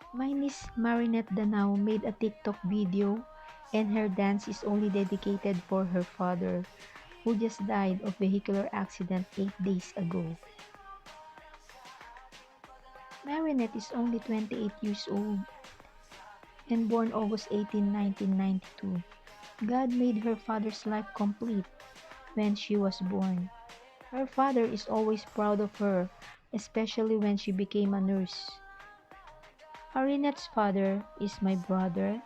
My niece Marinette Danao made a TikTok video and her dance is only dedicated for her father, who just died of vehicular accident 8 days ago. Marinette is only 28 years old and born August 18, 1992. God made her father's life complete when she was born. Her father is always proud of her, especially when she became a nurse. Marinette's father is my brother,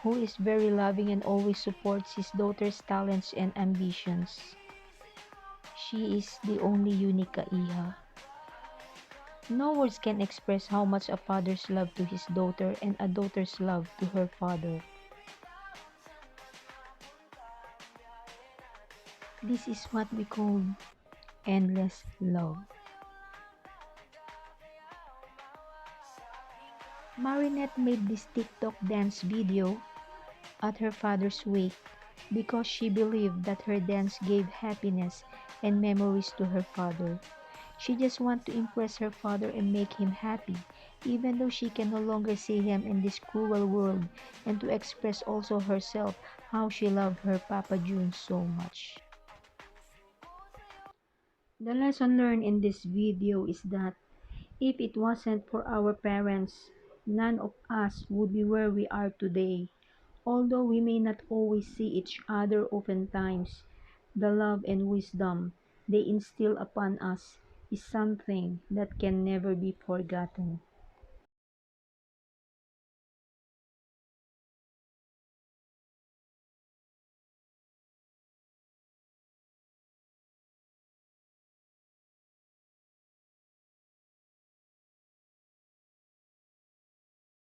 who is very loving and always supports his daughter's talents and ambitions. She is the only unique Kaiha. No words can express how much a father's love to his daughter and a daughter's love to her father. This is what we call endless love. Marinette made this TikTok dance video at her father's wake because she believed that her dance gave happiness and memories to her father. She just wants to impress her father and make him happy, even though she can no longer see him in this cruel world, and to express also herself how she loved her Papa June so much. The lesson learned in this video is that if it wasn't for our parents, none of us would be where we are today. Although we may not always see each other oftentimes, the love and wisdom they instill upon us is something that can never be forgotten.